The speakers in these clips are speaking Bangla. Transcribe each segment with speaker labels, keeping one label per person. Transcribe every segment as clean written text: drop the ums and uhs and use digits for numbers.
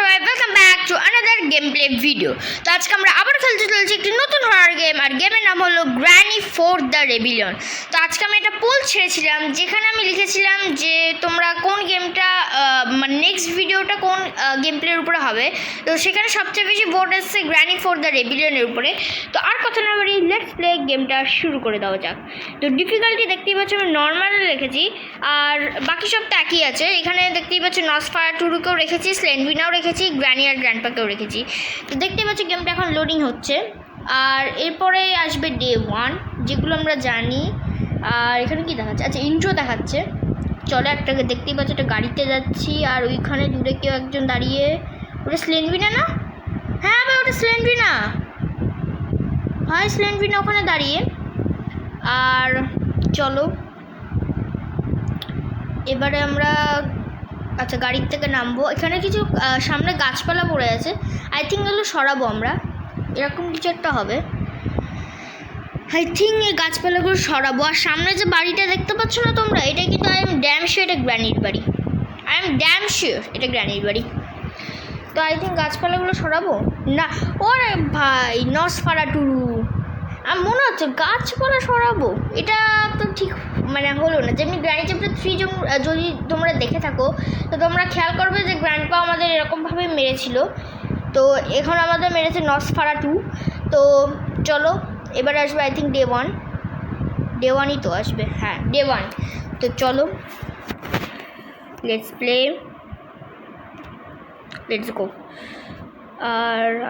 Speaker 1: Welcome back to another game play video. তো আজকে আমরা আবার খেলতে চলেছি একটি নতুন হরর গেম, আর গেমের নাম হলো গ্র্যানি ফোর দ্য রেবিলিয়ন। তো আজকে আমি একটা পোল ছেড়েছিলাম যেখানে আমি লিখেছিলাম যে তোমরা কোন গেমটা মানে নেক্সট ভিডিওটা কোন গেম প্লের উপরে হবে। তো সেখানে সবচেয়ে বেশি ভোট এসেছে গ্র্যানি ফোর দ্য রেবিলিয়নের উপরে। তো আর কথা না বলি, লেটস প্লে গেমটা শুরু করে দেওয়া যাক। তো ডিফিকাল্টি দেখতেই পাচ্ছ আমি নর্মালে রেখেছি, আর বাকি সব তো একই আছে। এখানে দেখতেই পাচ্ছ নসফেরাটুকেও রেখেছি, স্লেন্ডভিনাও রেখেছি, গ্র্যানি আর গ্র্যান্ডপাকেও রেখেছি। তো দেখতেই পাচ্ছ গেমটা এখন লোডিং হচ্ছে, আর এরপরে আসবে ডে 1 যেগুলো আমরা জানি। আর এখানে কি দেখাচ্ছে? আচ্ছা, ইন্ট্রো দেখাচ্ছে। চলো একটাকে দেখতেই পাচ্ছ, একটা গাড়িতে যাচ্ছি, আর ওইখানে দূরে কেউ একজন দাঁড়িয়ে। ওটা স্লেন্ডভিনা না? হ্যাঁ ভাই, ওটা স্লেন্ডভিনা। হয় স্লেন্ডভিনা ওখানে দাঁড়িয়ে। আর চলো এবারে আমরা আচ্ছা গাড়ির থেকে নামবো। এখানে কিছু সামনে গাছপালা পড়ে আছে, আই থিঙ্ক এগুলো সরাবো আমরা, এরকম কিছু একটা হবে। আই থিঙ্ক এই গাছপালাগুলো সরাবো। আর সামনে যে বাড়িটা দেখতে পাচ্ছ না তোমরা, এটা কিন্তু আই এম ড্যাম শিওর এটা গ্র্যানির বাড়ি। আই এম ড্যাম শিওর এটা গ্র্যানির বাড়ি। তো আই থিঙ্ক গাছপালাগুলো সরাবো না। ওরে ভাই, নসফেরাটু, আমার মনে হচ্ছে গাছপালা সরাবো, এটা তো ঠিক মানে হলো না। যেমনি গ্র্যানি চ্যাপ্টার 3 যদি তোমরা দেখে থাকো, তো তোমরা খেয়াল করবে যে গ্র্যান্ডপা আমাদের এরকমভাবে মেরেছিল। তো এখন আমাদের মেরেছে নসফেরাটু। তো চলো এবারে আসবে আই থিঙ্ক ডে 1ই তো আসবে, হ্যাঁ ডে 1। তো চলো লেটস প্লে, লেটস গো।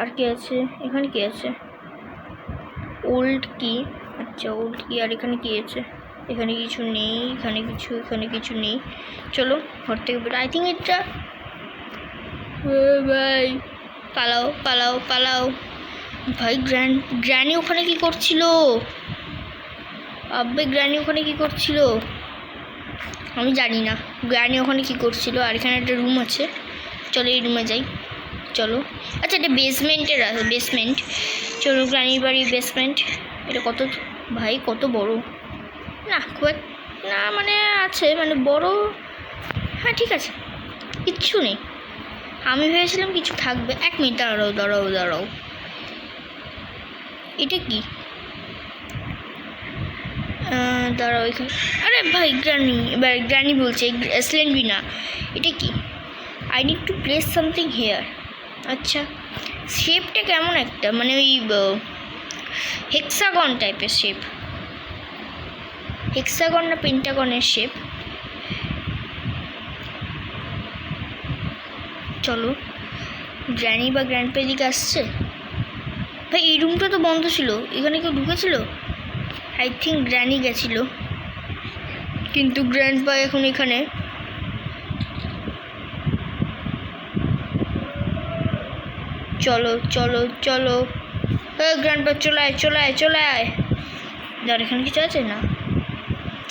Speaker 1: আর কি আছে এখানে? কি আছে? ওল্ড কি? আচ্ছা ওল্ড কি। আর এখানে কি আছে? এখানে কিছু নেই, এখানে কিছু নেই। চলো ঘর থেকে বেরো। আই থিঙ্ক এটা ভাই, পালাও ভাই। গ্র্যানি ওখানে কি করছিল? আব্বে গ্র্যানি ওখানে কি করছিল আমি জানি না। গ্র্যানি ওখানে কি করছিল। আর এখানে একটা রুম আছে, চলো এই রুমে যাই। চলো আচ্ছা, এটা বেসমেন্টের আছে, বেসমেন্ট। চলো গ্র্যানির বাড়ি বেসমেন্ট। এটা কত ভাই, কত বড় না? খুব না মানে আছে, মানে বড়। হ্যাঁ ঠিক আছে, কিচ্ছু নেই। আমি ভেবেছিলাম কিছু থাকবে। 1 মিনিট দাঁড়াও। এটা কি? দাঁড়াও এখানে। আরে ভাই গ্র্যানি বলছে, স্লেন্ডভিনা। এটা কি? I need to place something here. আচ্ছা, শেপটা কেমন একটা, মানে ওই হেক্সাগন টাইপের শেপ। হেক্সাগন না পেন্টাগনের শেপ। চলো গ্র্যানি বা গ্র্যান্ডপা দিকে আসছে। ভাই এই রুমটা তো বন্ধ ছিল, এখানে কেউ ঢুকেছিল? আই থিঙ্ক গ্র্যানি গেছিল, কিন্তু গ্র্যান্ডপা এখন এখানে। চলো গ্র্যান্ডপা চলে আয়। যার এখানে কিছু আছে না?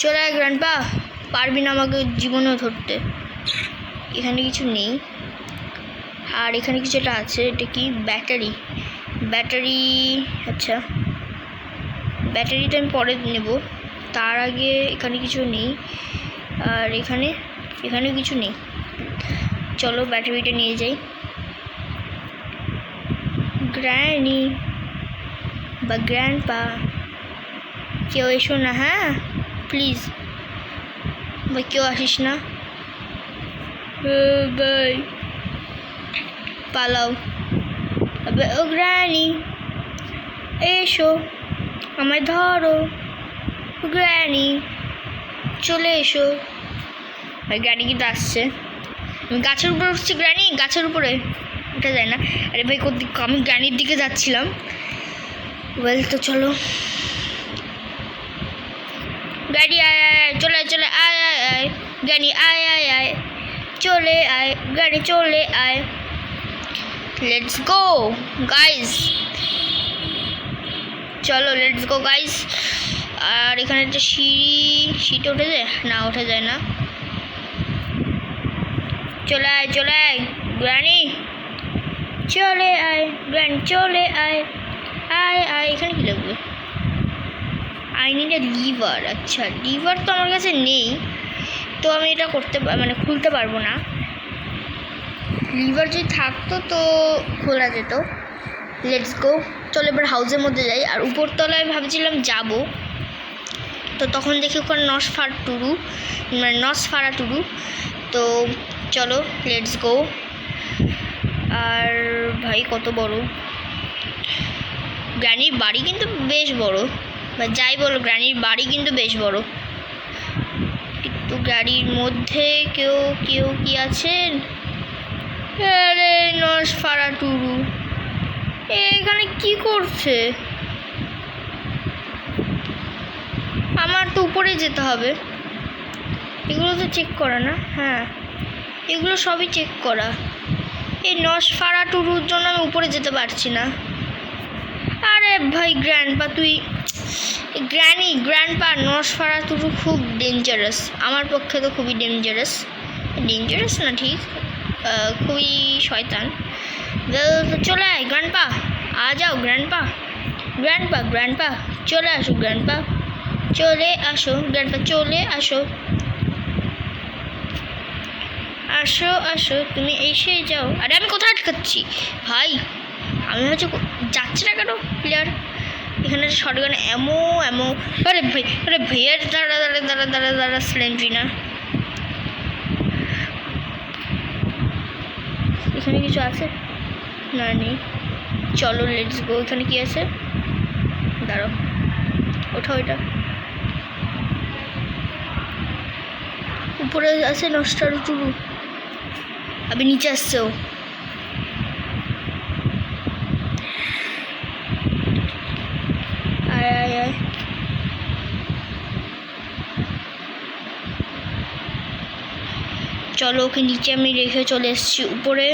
Speaker 1: চলে আয় গ্র্যান্ডপা, পারবি না আমাকে জীবনেও ধরতে। এখানে কিছু নেই। আর এখানে কিছু একটা আছে, এটা কি? ব্যাটারি। আচ্ছা ব্যাটারিটা আমি পরে নেব, তার আগে এখানে কিছু নেই। আর এখানে কিছু নেই। চলো ব্যাটারিটা নিয়ে যাই। গ্র্যানি বা গ্র্যান্ডপা, কেউ এসো না, হ্যাঁ প্লিজ ভাই, কেউ আসিস না ভাই, পালাও। ও গ্র্যানি এসো, আমায় ধরো। গ্র্যানি চলে এসো। ভাই গ্র্যানি কিন্তু আসছে। আমি গাছের উপরে উঠছি, গ্র্যানি গাছের উপরে উঠে যায় না। আরে ভাই আমি গ্র্যানির দিকে যাচ্ছিলাম। ওয়েল তো চলো গ্র্যানি আয় চলে আয় গ্র্যানি আয় চলে আয় গ্র্যানি চলে আয়। লেটস গো গাইজ, চলো লেটস গো গাইজ। আর এখানে একটা সিঁড়িটা উঠে যায় না? ওঠা যায় না। চলে আয় গ্র্যানি চলে আয়, গ্র্যানি চলে আয়। এখানে কি লাগবে? I need a liver. আচ্ছা লিভার তো আমার কাছে নেই, তো আমি এটা করতে মানে খুলতে পারবো না। লিভার যদি থাকতো তো খোলা যেত। লেটস গো, চলো এবার হাউসের মধ্যে যাই। আর উপরতলায় ভাবছিলাম যাব, তো তখন দেখি ওখানে নসফারাটুরু। তো চলো লেটস গো। আর ভাই কত বড় গ্র্যানির বাড়ি, কিন্তু বেশ বড়, বা যাই বলো গ্র্যানির বাড়ি কিন্তু বেশ বড়। কিন্তু গাড়ির মধ্যে কেউ কি আছেন? আরে নসফারাটুরু এখানে কি করছে? আমার তো উপরে যেতে হবে। এগুলো তো চেক করা না? হ্যাঁ, এগুলো সবই চেক করা। এই নসফারাটুরুর জন্য আমি উপরে যেতে পারছি না। আরে ভাই গ্র্যান্ডপা, তুই গ্র্যান্ডপা, নসফারাটুরু খুব ডেঞ্জারাস। আমার পক্ষে তো খুবই ডেঞ্জারাস না ঠিক, খুবই শয়তান। চলে আয় গ্র্যান্ডপা, आ जाओ ग्रैंडपा চলে আসো গ্র্যান্ডপা, চলে আসো গ্র্যান্ডপা, চলে আসো তুমি এসে যাও। আরে আমি কোথায় আটকাচ্ছি ভাই? আমি হচ্ছে যাচ্ছি না কেন প্লেয়ার? এখানে শটগানে এমো। আরে ভাইয়ার দাঁড়া স্লেন্ড্রিনা। এখানে কিছু আছে না? নেই। চলো লেটস গো। এখানে কি আছে? দাঁড়াও, ওঠাও এটা। উপরে আছে নসফারাটুরু, আবে নিচে আসছে ও। আয় চলো, ওকে নিচে আমি রেখে চলে এসেছি উপরে।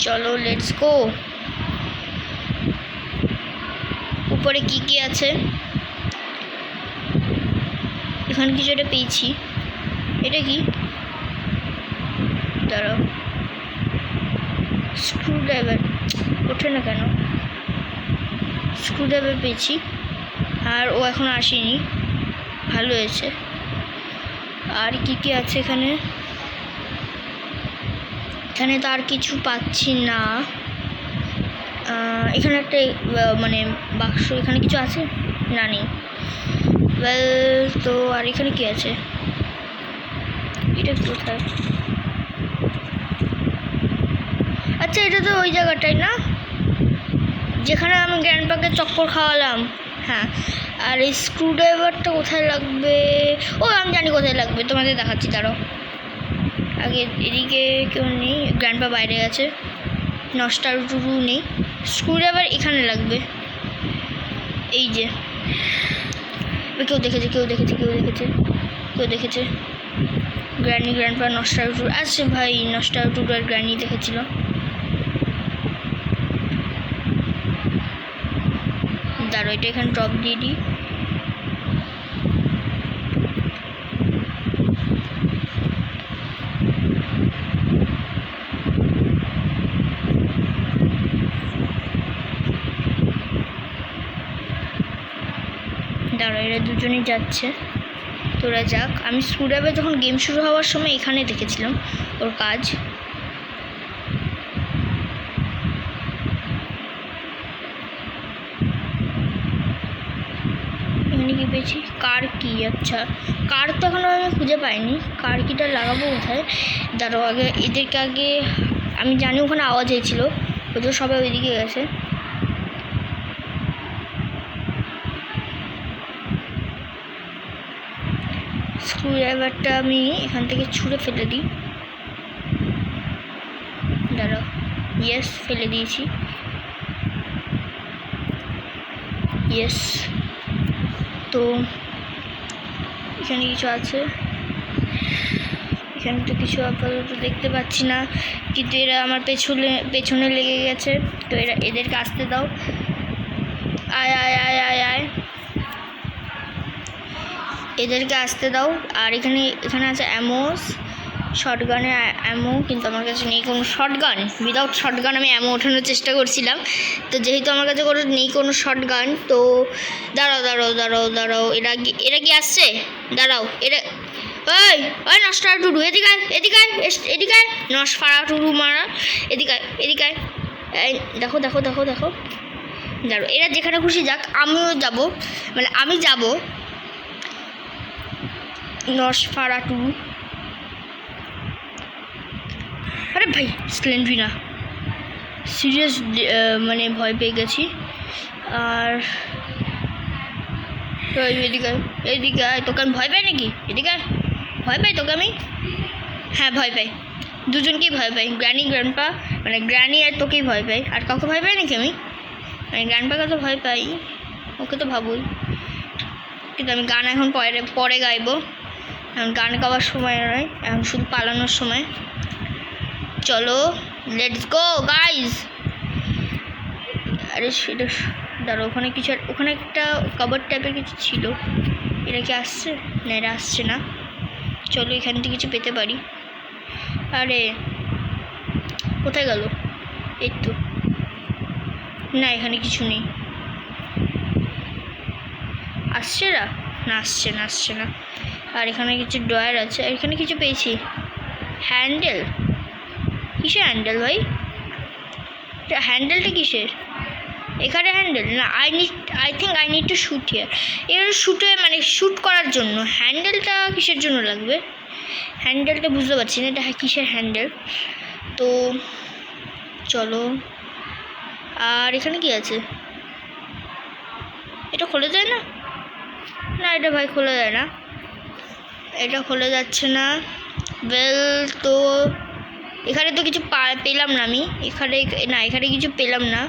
Speaker 1: চলো লেটস গো। উপরে কি আছে? এখানে কিছু একটা পেয়েছি। এটা কি? দাঁড়াও, স্ক্রুড্রাইভার ওঠে না কেন? স্ক্রুড্রাইভার পেয়েছি, আর ও এখন আসেনি, ভালো হয়েছে। আর কি আছে এখানে? এখানে তো আর কিছু পাচ্ছি না। এখানে একটা মানে বাক্স, এখানে কিছু আছে না? নেই। তো আর এখানে কি আছে? এটা কোথায়? আচ্ছা, এটা তো ওই জায়গাটাই না যেখানে আমি গ্র্যান্ডপাকে চক্কর খাওয়ালাম। হ্যাঁ, আর এই স্ক্রুড্রাইভারটা কোথায় লাগবে? ও আমি জানি কোথায় লাগবে, তোমাদের দেখাচ্ছি, দাঁড়াও। আগে এদিকে কেউ নেই, গ্র্যান্ডপা বাইরে গেছে, নসফারাটুরু নেই। স্ক্রুড্রাইভার এখানে লাগবে। এই যে কেউ দেখেছে গ্র্যান্ডপা নসফারাটুরু আছে ভাই। নসফারাটুরু আর গ্র্যানি দেখেছিল। দাঁড়ো, এটা এখানে ড্রপ দিয়ে দিই। দাঁড়ো, এরা দুজনেই যাচ্ছে, তোরা যাক। আমি স্ক্রুড্রাইভার যখন গেম শুরু হওয়ার সময় এখানে দেখেছিলাম ওর কাজ। এখানে কি পেয়েছি? কার কি? আচ্ছা, কার তো এখনও আমি খুঁজে পাইনি। কার কিটা লাগাবো কোথায়? দাঁড়াও, এদেরকে আগে আমি জানি ওখানে আওয়াজ হয়েছিল, ওদের সবাই ওইদিকে গেছে। স্ক্রুড্রাইভারটা আমি এখান থেকে ছুঁড়ে ফেলে দিই। দাঁড়াও, ইয়েস, ফেলে দিয়েছি। ইয়েস। তো এখানে কিছু আছে? এখানে তো কিছু আপাতত দেখতে পাচ্ছি না, কিন্তু এরা আমার পেছনে লেগে গেছে। তো এদেরকে আসতে দাও। আয়, এদেরকে আসতে দাও। আর এখানে আছে অ্যামোস, শটগানের অ্যামো, কিন্তু আমার কাছে নেই কোনো শটগান। উইদাউট শটগান আমি অ্যামো ওঠানোর চেষ্টা করছিলাম, তো যেহেতু আমার কাছে নেই কোনো শটগান, তো দাঁড়াও, এরা কি আসছে? দাঁড়াও, এরা ওই ওই নষ্টা টুরু এদিকে আয়, এদিকে আয়, এদিকে আয়, নসফাড়া টুরু মারা, এদিকে আয়, এদিকে আয়। এই দেখো দেখো দেখো দেখো, যাবো এরা যেখানে খুশি যাক, আমিও যাব, মানে আমি যাব নসফাড়া টুরু। আরে ভাই স্লেন্ড্রিনা সিরিয়াস, মানে ভয় পেয়ে গেছি। আর এদিকে এদিকে আয়, তোকে আমি ভয় পাই নাকি? এদিকে আয়, ভয় পাই তোকে আমি? হ্যাঁ ভয় পাই, দুজনকেই ভয় পাই, গ্র্যানি গ্র্যান্ডপা, মানে গ্র্যানি আর তোকেই ভয় পাই, আর কাউকে ভয় পাই নাকি আমি? মানে গ্র্যান্ডপাকে তো ভয় পাই, ওকে তো ভাবুই, কিন্তু আমি গান এখন পরে গাইবো, এখন গান গাওয়ার সময় নয়, এখন শুধু পালানোর সময়। চলো লেটস গো গাইজ। আরে সেটা দাঁড়ো, ওখানে কিছু, ওখানে একটা কভার টাইপের কিছু ছিল, এটা কি আসছে? না এটা আসছে না। চলো এখান থেকে কিছু পেতে পারি। আরে কোথায় গেল? এই তো, না এখানে কিছু নেই। আসছে না, না আসছে না, আসছে না। আর এখানে কিছু ড্রয়ার আছে, আর এখানে কিছু পেয়েছি, হ্যান্ডেল। কিসের হ্যান্ডেল ভাই? হ্যান্ডেলটা কিসের? এখানে হ্যান্ডেল না, I think I need two shoot here. এর শ্যুটে মানে শ্যুট করার জন্য হ্যান্ডেলটা কিসের জন্য লাগবে? হ্যান্ডেলটা বুঝতে পারছি না, এটা কিসের হ্যান্ডেল। তো চলো। আর এখানে কি আছে? এটা খোলা যায় না? না এটা ভাই খোলা যায় না, এটা খোলা যাচ্ছে না। ওয়েল তো এখানে তো কিছু পেলাম না আমি, এখানে না, এখানে কিছু পেলাম না।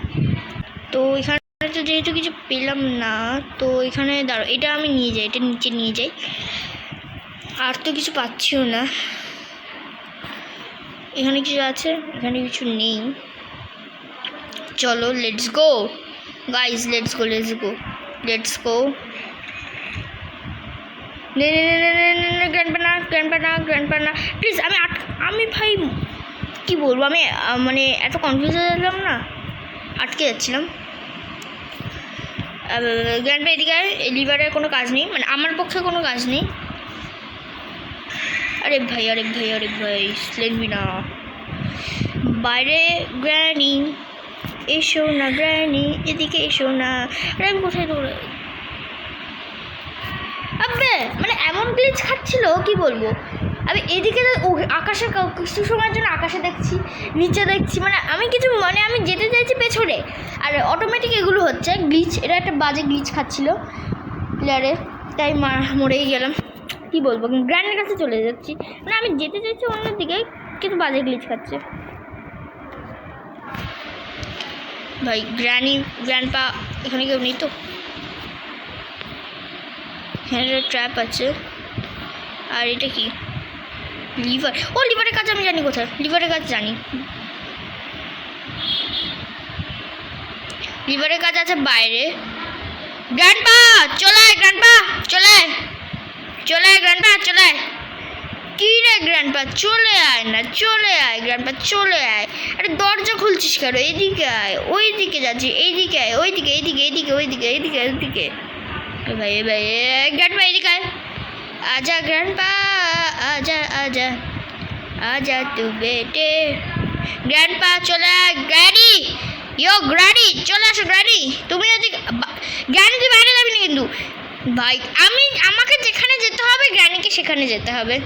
Speaker 1: তো এখানে তো যেহেতু কিছু পেলাম না, তো এখানে দাঁড়ো, এটা আমি নিয়ে যাই, এটা নিচে নিয়ে যাই। আর তো কিছু পাচ্ছিও না। এখানে কিছু আছে? এখানে কিছু নেই। চলো let's go guys, let's go let's go let's go. Grandpa না, গ্র্যান্ডপা না, গ্র্যান্ডপা না প্লিজ। আমি ভাই কী বলবো, আমি মানে এত কনফিউজ হয়ে গেলাম না, আটকে যাচ্ছিলাম। গ্র্যান্ডপা এদিকে লিভারের কোনো কাজ নেই, মানে আমার পক্ষে কোনো কাজ নেই। আরে ভাই আরে ভাই আরে ভাই স্লেনবি না, বাইরে গ্র্যানি এসো না, গ্র্যানি এদিকে এসো না। আরে আমি কোথায় দৌড়ে, আবে মানে এমন গ্লিচ খাচ্ছিল কি বলবো। আমি এদিকে আকাশে কিছু সময়ের জন্য আকাশে দেখছি, নিচে দেখছি, মানে আমি কিছু, মানে আমি যেতে চাইছি পেছনে, আর অটোমেটিক এগুলো হচ্ছে গ্লিচ। এটা একটা বাজে গ্লিচ খাচ্ছিল প্লেয়ারে, তাই মরেই গেলাম। কি বলবো, গ্র্যান্ডের কাছে চলে যাচ্ছি, মানে আমি যেতে চাইছি অন্যদিকে, কিন্তু বাজে গ্লিচ খাচ্ছে ভাই। গ্র্যান্ডপা এখানে কেউ নেই তো? এখানে ট্র্যাপ আছে। আর এটা কি? লিভার। ও লিভারের কাজ আমি জানি কোথায়, লিভারের কাজ জানি। লিভারের কাজ আছে বাইরে। গ্র্যান্ডপা চলে আয়, গ্র্যান্ডপা চলে আয়, চলে আয় গ্র্যান্ডপা চলে আয়। কী রে গ্র্যান্ডপা চলে আয় না, চলে আয় গ্র্যান্ডপা চলে আয়। আরে দরজা খুলছিস কেন? এইদিকে আয়, ওই দিকে যাচ্ছি, এইদিকে আয়, ওইদিকে এইদিকে এইদিকে ওইদিকে এইদিকে ওইদিকে। ভাই ভাই গ্র্যান্ডপা এদিকে আয়, आजा ग्रैंडपा आजा आजा आजा तू बेटे। ग्रैंडपा चले ग्रैनी, यो ग्रैनी चले आसो ग्रैनी। তুমি যদি গ্র্যানি তুই বাইরে যাবি না কিন্তু ভাই, আমাকে যেখানে যেতে হবে গ্র্যানিকে সেখানে যেতে হবে।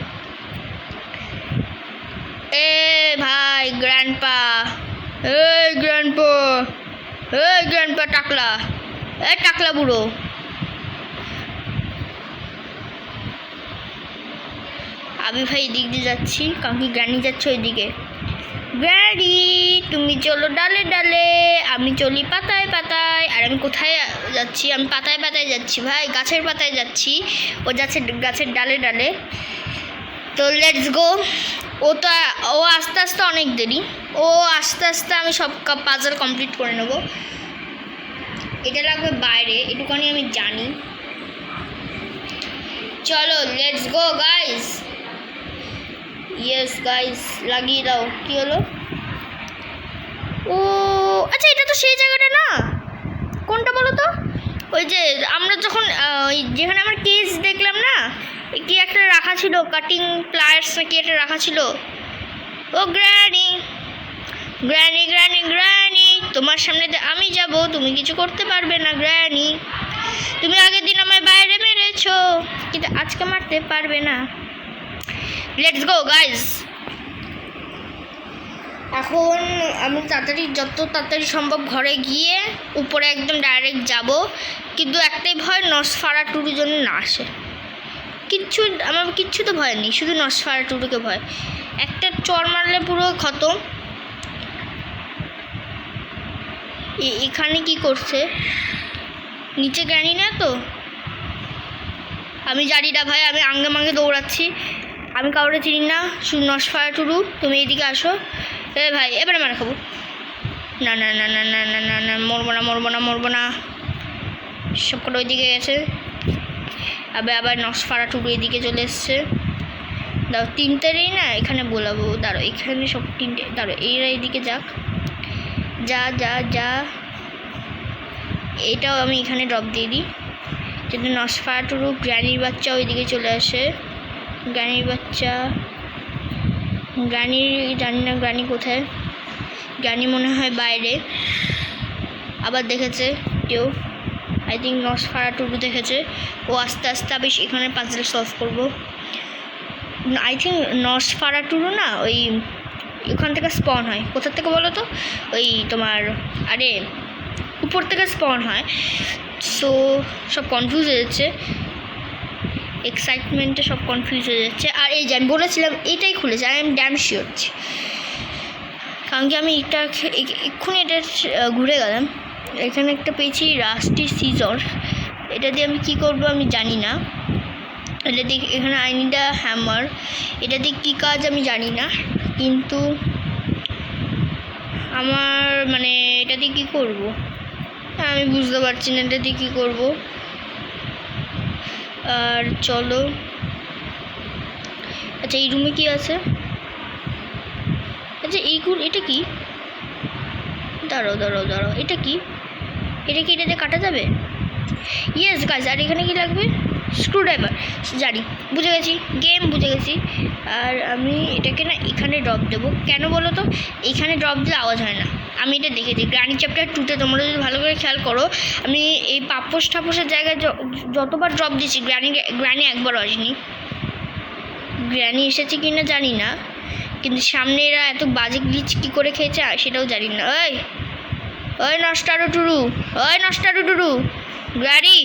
Speaker 1: এ ভাই গ্র্যান্ডপা, এই গ্র্যান্ডপা, এই গ্র্যান্ডপা টাকলা, এই টাকলা বুড়ো। আমি ভাই এদিক দিয়ে যাচ্ছি, কারণ কি গ্র্যানি যাচ্ছে ওইদিকে। গ্র্যানি তুমি চলো ডালে ডালে, আমি চলি পাতায় পাতায়। আর আমি কোথায় যাচ্ছি? আমি পাতায় পাতায় যাচ্ছি ভাই, গাছের পাতায় যাচ্ছি, ও যাচ্ছে গাছের ডালে ডালে। তো লেটস গো। ও আস্তে আস্তে অনেক দেরি, ও আস্তে আস্তে আমি সব পাজল কমপ্লিট করে নেব। এটা লাগবে বাইরে, এটুখানি আমি জানি। চলো let's go guys. Yes guys লাগিয়ে দাও। কি হলো? ও আচ্ছা, এটা তো সেই জায়গাটা না, কোনটা বলো তো? ওই যে আমরা যখন যেখানে আমার কেস দেখলাম না, কি একটা রাখা ছিল, কাটিং প্লায়ার্স না কি একটা রাখা ছিল। ও গ্র্যানি গ্র্যানি গ্র্যানি গ্র্যানি, তোমার সামনে আমি যাব, তুমি কিছু করতে পারবে না গ্র্যানি। তুমি আগের দিন আমায় বাইরে মেরেছো, কিন্তু আজকে মারতে পারবে না। Let's go guys. এখন আমি যত তাড়াতাড়ি সম্ভব ঘরে গিয়ে উপরে একদম ডাইরেক্ট যাব, কিন্তু একটাই ভয়, নসফারাটুরু জন্য না আসে। আমার কিচ্ছু তো ভয় নেই, শুধু নসফারাটুরুকে ভয়। একটা চর মারলে পুরো খতম। এখানে কি করছে? নিচে গ্র্যানি না তো? আমি জানি না ভাই, আমি আঙ্গে মাঙ্গে দৌড়াচ্ছি, আমি কাউরে চিনি না, শুধু নসফারাটুরু তুমি এদিকে আসো। ভাই এবারে মারা খাবো। না না না না না না না না, মরবো না। সব করে ওইদিকে গেছে। আবার নসফারাটুরু এদিকে চলে এসছে। দাঁড়ো, তিনটেরই না এখানে বলাবো। দাঁড়ো, এখানে সব তিনটে। দাঁড়ো, এরা এদিকে যাক। যা এটাও আমি এখানে ড্রপ দিয়ে দিই, যদি নসফারাটুরু গ্র্যানির বাচ্চা ওইদিকে চলে আসে। গ্র্যানির বাচ্চা, জানি না গ্র্যানি কোথায়। গ্র্যানি মনে হয় বাইরে। আবার দেখেছে কেউ, আই থিঙ্ক নসফারাটুরু দেখেছে। ও আস্তে আস্তে বেশ এখানে পাজল সলভ করবো। আই থিঙ্ক নসফারাটুরু না ওই ওখান থেকে স্পন হয়। কোথা থেকে বলো তো? ওই তোমার উপর থেকে স্পন হয়। সো সব কনফিউজ হয়ে যাচ্ছে, এক্সাইটমেন্টে সব কনফিউজ হয়ে যাচ্ছে। আর এই যে আমি বলেছিলাম এটাই খুলেছে, আই এম ড্যাম শিওর। কারণ কি আমি এক্ষুনি এটা ঘুরে গেলাম, এখানে একটা পেয়েছি রাস্টি সিজর। এটা দিয়ে আমি কী করবো আমি জানি না। এটা দিয়ে এখানে আই নিড আ হ্যামার। এটা দিয়ে কী কাজ আমি জানি না, কিন্তু আমার এটা দিয়ে কী করবো আমি বুঝতে পারছি না, এটা দিয়ে কী করবো। আর চলো, আচ্ছা এই রুমে কি আছে? আচ্ছা এটা কি? দাঁড়াও, এটা কি? এটা দিয়ে কাটা যাবে? Yes guys. আর এখানে কি লাগবে? স্ক্রুড্রাইভার। জানি, বুঝে গেছি, গেম বুঝে গেছি। আর আমি এটাকে না এখানে ড্রপ দেবো। কেন বলো তো? এইখানে ড্রপ দিলে আওয়াজ হয় না। আমি এটা দেখেছি গ্র্যানি চ্যাপ্টার 2-তে, তোমরা যদি ভালো করে খেয়াল করো, আমি এই টাপসের জায়গায় যতবার ড্রপ দিচ্ছি গ্র্যানি একবারও আসেনি। গ্র্যানি এসেছে কি না জানি না, কিন্তু সামনে এরা এত বাজে গ্লিচ কী করে খেয়েছে সেটাও জানি না। ওই নস্টারুটুরু গ্র্যানি,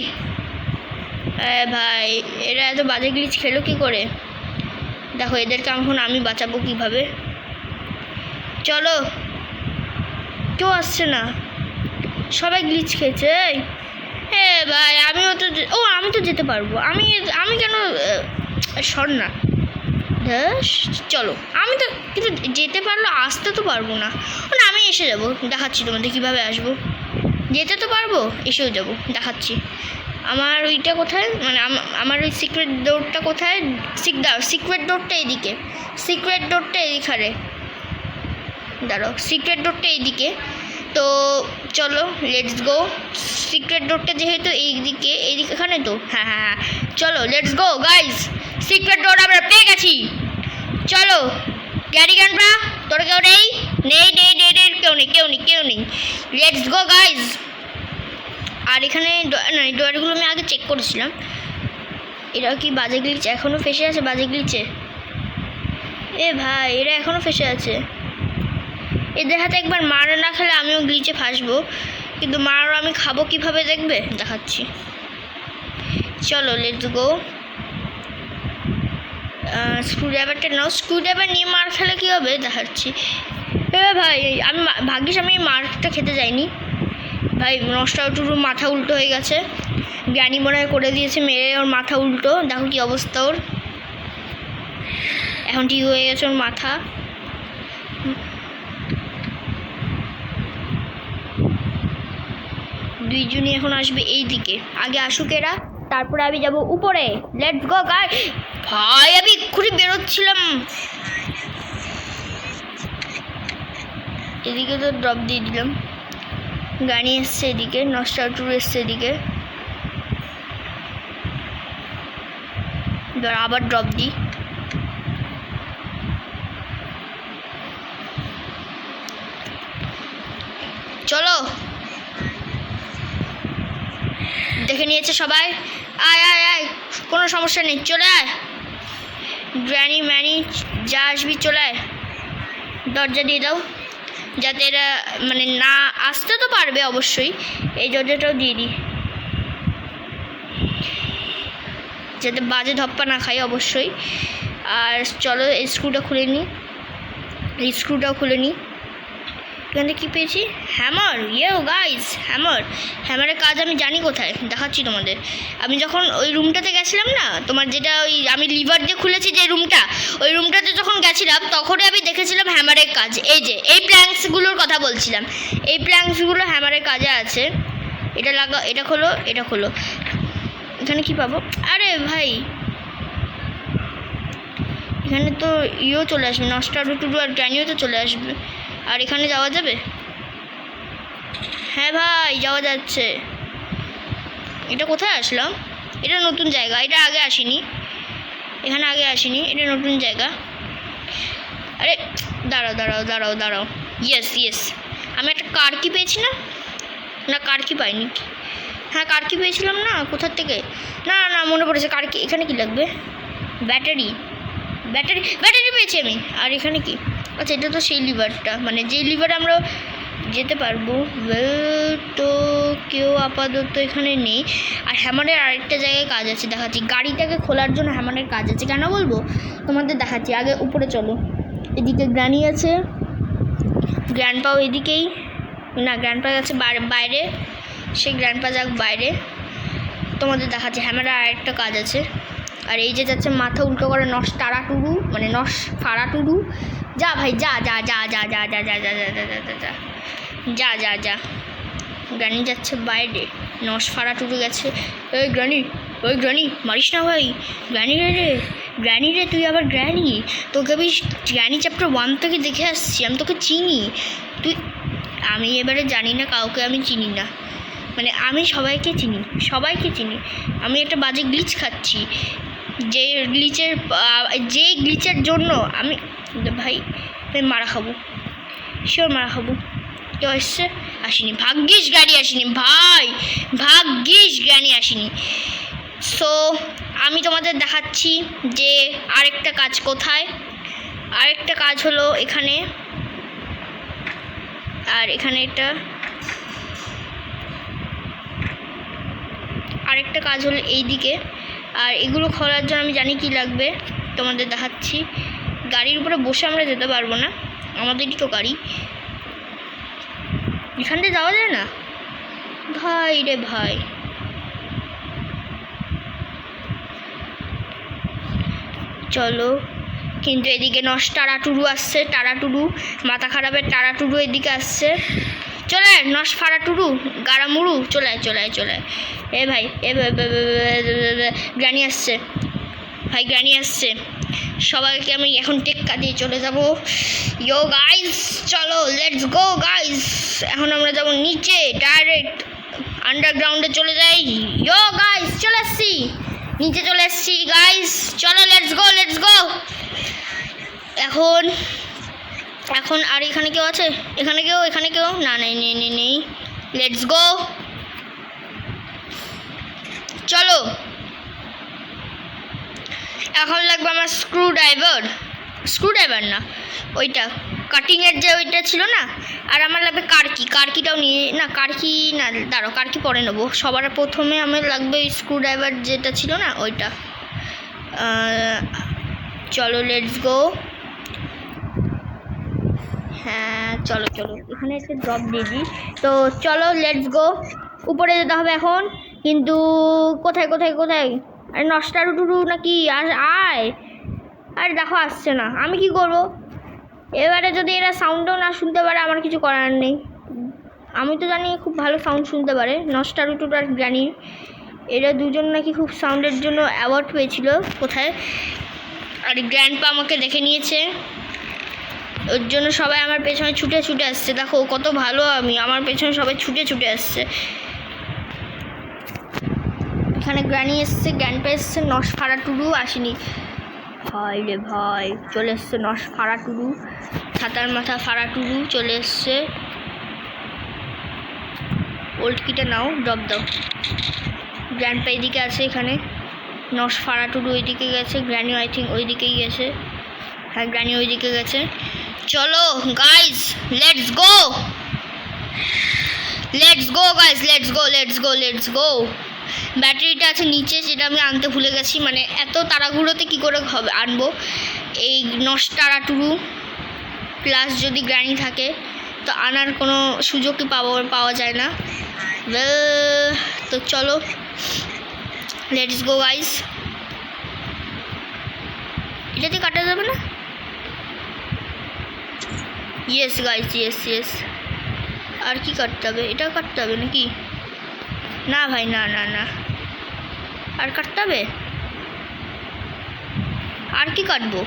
Speaker 1: ভাই এরা এত বাজে গ্লিচ খেলো কি করে? দেখো এদেরকে এখন আমি বাঁচাবো কিভাবে। চলো, কেউ আসছে না, সবাই গ্লিচ খেয়েছে। ভাই আমি তো যেতে পারবো। আমি কেন সর না। চলো, আমি তো কিন্তু যেতে পারলো, আসতে তো পারবো না। আমি এসে যাবো, দেখাচ্ছি তোমাদের কীভাবে আসবো। যেতে তো পারবো, এসেও যাবো, দেখাচ্ছি। আমার ওইটা কোথায়, আমার ওই সিক্রেট ডোরটা কোথায়? সিক্রেট ডোরটা এদিকে। দাঁড়াও, সিক্রেট ডোরটা এইদিকে। তো চলো লেটস গো। সিক্রেট ডোরটা যেহেতু এইদিকে এখানে তো, হ্যাঁ চলো লেটস গো গাইজ। সিক্রেট ডোর আমরা পেয়ে গেছি। চলো গ্যারিগানরা, তোর কেউ নেই? কেউ নেই। Let's go guys. আর এখানে ডোরগুলো আমি আগে চেক করেছিলাম। এরা কি বাজে গ্লিচ এখনও ফেসে আছে? বাজে গ্লিচে ভাই এরা এখনও ফেসে আছে। এদের হাতে একবার মার না খেলে আমিও গ্লিচে ফাঁসবো, কিন্তু মারও আমি খাবো কিভাবে দেখবে, দেখাচ্ছি। চলো লেটস গো। স্ক্রুড্রাইভারটা নাও, স্ক্রুড্রাইভার নিয়ে মার খেলে কী হবে দেখাচ্ছি। ভাই আমি ভাগ্যিস আমি মারটা খেতে যাইনি। ভাই নস্টারুটুরু মাথা উল্টো হয়ে গেছে। গ্র্যানি মনে হয় করে দিয়েছে মেরে ওর মাথা উল্টো। দেখো কি অবস্থা ওর, এখন ঠিক হয়ে গেছে ওর মাথা। দুইজনই এখন আসবে এই দিকে। আগে আসুক এরা, তারপরে আমি যাব উপরে। Let's go guys. ভাই আমি এক্ষুনি বেরোচ্ছিলাম, এদিকে তো ড্রপ দিয়ে দিলাম। গাড়ি এসছে এদিকে, নস্টারুটুরু এসছে এদিকে। এবার আবার ড্রপ দিই। চলো, দেখে নিয়েছে সবাই। আয় আয় আয়, কোনো সমস্যা নেই, চলে আয়। গ্র্যানি ম্যানি যা আসবি চলে আয়। দরজা দিয়ে দাও যাতে এরা মানে না আসতে তো পারবে অবশ্যই, এই দরজাটাও দিয়ে দিই যাতে বাজে ধপ্পা না খাই অবশ্যই। আর চলো এই স্ক্রুটা খুলে নিই, এই স্ক্রুটাও খুলে নিই। এখান থেকে কী পেয়েছি? হ্যামার। ইয়েও গাইস, হ্যামারের কাজ আমি জানি কোথায়, দেখাচ্ছি তোমাদের। আমি যখন ওই রুমটাতে গেছিলাম না, তোমার যেটা ওই আমি লিভার দিয়ে খুলেছি যে রুমটা, ওই রুমটাতে যখন গেছিলাম তখনই আমি দেখেছিলাম হ্যামারের কাজ। এই যে এই প্ল্যাঙ্কসগুলোর কথা বলছিলাম, এই প্ল্যাঙ্কসগুলো হ্যামারের কাজে আছে। এটা লাগা, এটা খোলো, এটা খোলো। এখানে কি পাবো? আরে ভাই, এখানে তো ইয়েও চলে আসবে, নস্টাডু টুডু আর গ্র্যানিও তো চলে আসবে। আর এখানে যাওয়া যাবে? হ্যাঁ ভাই, যাওয়া যাচ্ছে। এটা কোথায় আসলাম? এটা নতুন জায়গা, এটা আগে আসিনি, এখানে আগে আসিনি, এটা নতুন জায়গা। আরে দাঁড়াও দাঁড়াও দাঁড়াও দাঁড়াও, ইয়েস ইয়েস, আমি একটা কার কি পেয়েছি না? না কার কি পাইনি, হ্যাঁ কার কি পেয়েছিলাম না কোথার থেকে? না না মনে পড়েছে, কার কি, এখানে কি লাগবে? ব্যাটারি, ব্যাটারি ব্যাটারি পেয়েছি আমি। আর এখানে কি? আচ্ছা এটা তো সেই লিভারটা, মানে যেই লিভারে আমরা যেতে পারবো। তো কেউ আপাতত এখানে নেই। আর হ্যামারের আরেকটা জায়গায় কাজ আছে, দেখাচ্ছি। গাড়িটাকে খোলার জন্য হ্যামারের কাজ আছে, কেন বলবো তোমাদের, দেখাচ্ছি। আগে উপরে চলো, এদিকে গ্র্যানি আছে, গ্র্যান্ডপাও এদিকেই, না গ্র্যান্ডপা আছে বাইরে, সেই গ্র্যান্ডপা যাক বাইরে, তোমাদের দেখাচ্ছি। হ্যামারের আরেকটা কাজ আছে। আর এই যে যাচ্ছে মাথা উল্টো করে নস টারা টুরু, মানে নস ফাড়া টুরু। যা ভাই যা যা যা যা যা যা যা যা যা যা যা যা যা যা যা যা। গ্র্যানি যাচ্ছে বাইরে, নস ফাড়া টুরু গেছে। ওই গ্র্যানি, ওই গ্র্যানি মারিস না ভাই, গ্র্যানি রে রে, গ্র্যানি রে তুই আবার গ্র্যানি, তোকে আমি গ্র্যানি চ্যাপ্টার 1 থেকে দেখে আসছি, আমি তোকে চিনি। তুই, আমি এবারে জানি না কাউকে, আমি চিনি না, মানে আমি সবাইকে চিনি, সবাইকে চিনি। আমি একটা বাজে গ্লিচ খাচ্ছি, যে গ্লিচের জন্য আমি ভাই মারা খাবো, শিওর মারা খাবো। কেউ এসছে? আসেনি, ভাগ্যিস গাড়ি আসেনি ভাই, ভাগ্যিস গাড়ি আসেনি। সো আমি তোমাদের দেখাচ্ছি যে আরেকটা কাজ কোথায়। আরেকটা কাজ হলো এখানে, আর এখানে একটা আরেকটা কাজ হলো এই দিকে। আর এগুলো খোলার জন্য আমি জানি কি লাগবে, তোমাদের দেখাচ্ছি। গাড়ির উপরে বসে আমরা যেতে পারবো না, আমাদেরই তো গাড়ি, এখান থেকে যাওয়া যায় না ভাই রে ভাই। চলো, কিন্তু এদিকে টারাটুরু আসছে, টারাটুরু মাথা খারাপের টারাটুরু এদিকে আসছে। চলে আয় নস ফাড়া টুরু গাড়ামুড়ু, চলে আয় চলে আয় চলে আয়। এ ভাই এ গ্রানি আসছে ভাই, গ্রানি আসছে। সবাইকে আমি এখন টেক্কা দিয়ে চলে যাব। ইয়ো গাইস চলো, লেটস গো গাইস। এখন আমরা যাব নিচে, ডাইরেক্ট আন্ডারগ্রাউন্ডে চলে যাই। ইয়ো গাইস চলে এসছি, নিচে চলে এসছি গাইস, চলো লেটস গো লেটস গো। এখন আর এখানে কেউ আছে? এখানে কেউ না, নেই নেই নেই নেই। লেটস গো, চলো। এখন লাগবে আমার স্ক্রুড্রাইভার না, ওইটা কাটিংয়ের যে ওইটা ছিল না। আর আমার লাগবে কারকিটাও নিয়ে, না কারকি না, দাঁড়াও কারকি পরে নেবো। সবার প্রথমে আমার লাগবে স্ক্রুড্রাইভার যেটা ছিল না ওইটা। চলো লেটস গো। হ্যাঁ চলো চলো, এখানে একটা ড্রপ দিয়ে দিই। তো চলো লেটস গো, উপরে যেতে হবে এখন। কিন্তু কোথায় কোথায় কোথায়? আরে নষ্টারু টুরু নাকি আয়? আরে দেখো আসছে না, আমি কি করব এবারে? যদি এরা সাউন্ডও না শুনতে পারে আমার কিছু করার নেই। আমি তো জানি খুব ভালো সাউন্ড শুনতে পারে নষ্টারু টুরু আর গ্র্যানি, এরা দুজন নাকি খুব সাউন্ডের জন্য অ্যাওয়ার্ড পেয়েছিল কোথায়। আর গ্র্যান্ডপা আমাকে দেখে নিয়েছে, ওর জন্য সবাই আমার পেছনে ছুটে ছুটে আসছে। দেখো কত ভালো আমি, আমার পেছনে সবাই ছুটে ছুটে আসছে। এখানে গ্র্যানি এসছে, গ্র্যান্ডপা এসছে, নস ফাড়া টুডু আসেনি। ভাই রে ভাই, চলে এসছে নস ফাড়া টুডু, ছাতার মাথা ফাড়া টুডু চলে এসছে। ওল্ড কিটা নাও, ড্রপ দাও। গ্র্যান্ডপা এদিকে আছে, এখানে নস ফাড়া টুডু ওইদিকে গেছে, গ্র্যানি আই থিঙ্ক ওইদিকেই গেছে। হ্যাঁ, গ্র্যানি ওইদিকে গেছে। চলো guys, let's go, let's go guys, let's go, let's go, let's go. ব্যাটারিটা আছে নিচে, যেটা আমি আনতে ভুলে গেছি। মানে এত তাড়াহুড়োতে কী করে হবে আনবো এই নষ্টারা টুরু, প্লাস যদি গ্র্যানি থাকে তো আনার কোনো সুযোগই পাওয়া যায় না। তো চলো লেটস গো গাইজ। এটাতে কাটা যাবে না? Yes guys, yes yes. আর কি কাটতে হবে? এটা কাটতে হবে নাকি? না ভাই, না না না, আর কাটতে হবে? আর কি কাটবো?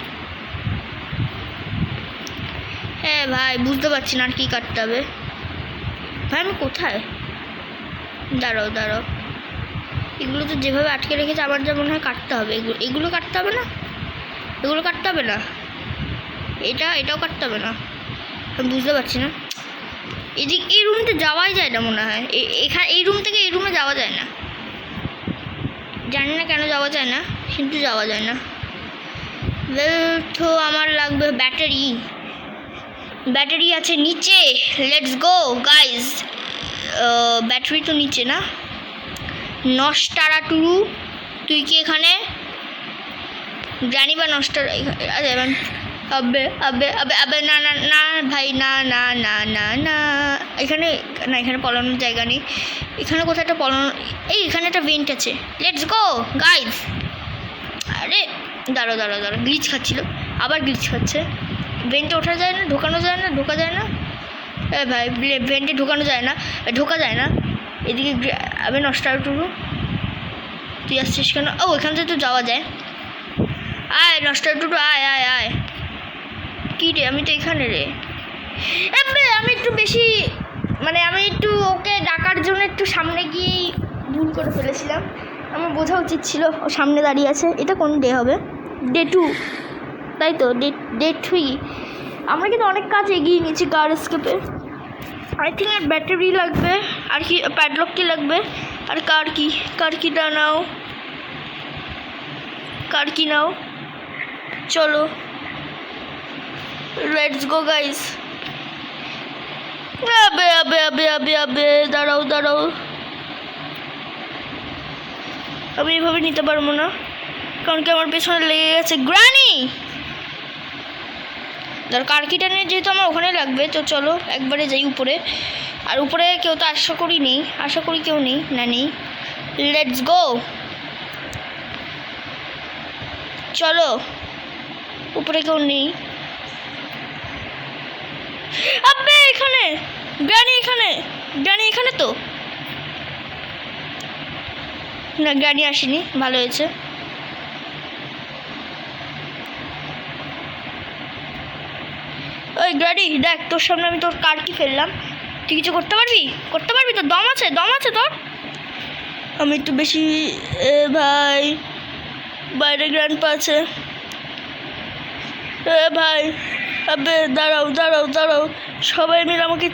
Speaker 1: হ্যাঁ ভাই, বুঝতে পারছি না আর কি কাটতে হবে। ভাই আমি কোথায়? দাঁড়াও দাঁড়াও, এগুলো তো যেভাবে আটকে রেখেছে আমার যা মনে হয় কাটতে হবে। এগুলো কাটতে হবে না, এগুলো কাটতে হবে না, এটাও কাটতে হবে না। আমি বুঝতে পারছি না। এই রুমটা যাওয়াই যায় না মনে হয়। এই রুম থেকে এই রুমে যাওয়া যায় না, জানি না কেন যাওয়া যায় না, কিন্তু যাওয়া যায় না। তো আমার লাগবে ব্যাটারি। ব্যাটারি আছে নিচে, লেটস গো গাইজ। ব্যাটারি তো নিচে না? নষ্টারা টুরু, তুই কি এখানে? জানি বা নষ্টারা আবে আবে আবে আবে, না না না ভাই, না না না না না, এখানে না, এখানে পলানোর জায়গা নেই। এখানে কোথাও একটা পলানো, এখানে একটা ভেন্ট আছে। Let's go guys. আরে দাঁড়ো দাঁড়ো দাঁড়ো, গ্লিচ খাচ্ছিল, আবার গ্লিচ খাচ্ছে। ভেন্টে ওঠা যায় না, ঢোকানো যায় না, ঢোকা যায় না। ভাই ভেন্টে ঢোকানো যায় না, ঢোকা যায় না। এদিকে আবে নষ্টার টুরু, তুই আসছিস কেন? ও এখান থেকে তো যাওয়া যায়। আয় নষ্টার টুরু, আয় আয় আয়। কী রে, আমি তো এখানে রে। আমি একটু বেশি, মানে আমি একটু ওকে ডাকার জন্য একটু সামনে গিয়েই ভুল করে ফেলেছিলাম। আমার বোঝা উচিত ছিল ও সামনে দাঁড়িয়ে আছে। এটা কোন ডে হবে? ডে 2, তাই তো? ডে 3। আমরা কিন্তু অনেক কাজ এগিয়ে নিয়েছি কার এস্কেপে। আই থিঙ্ক আর ব্যাটারি লাগবে, আর কি প্যাডলক কি লাগবে, আর কার কিটা নাও, কার কি নাও। চলো লেটস গো গাইজ। আবে আবে আবে আবে আবে, দাঁড়াও দাঁড়াও, আমি এভাবে নিতে পারবো না, কারণ কি আমার পেছনে লেগে গেছে গ্র্যানি। ধর কারকিটা নিয়ে যেহেতু আমার ওখানে লাগবে, তো চলো একবারে যাই উপরে। আর উপরে কেউ তো আশা করি কেউ নেই, না নেই। লেটস গো, চলো উপরে কেউ নেই। আবে এখানে গ্র্যানি, গ্র্যানি এখানে তো না, গ্র্যানি আসেনি, ভালো হয়েছে। ওই গ্র্যানি দেখ, তোর সামনে আমি তোর কার কি ফেললাম, তুই কিছু করতে পারবি? তোর দম আছে তোর? আমি একটু বেশি ভাই, বাইরে গ্র্যান্ডপা আছে ভাই। আবে দাঁড়াও, সবাই মিলে আমাকে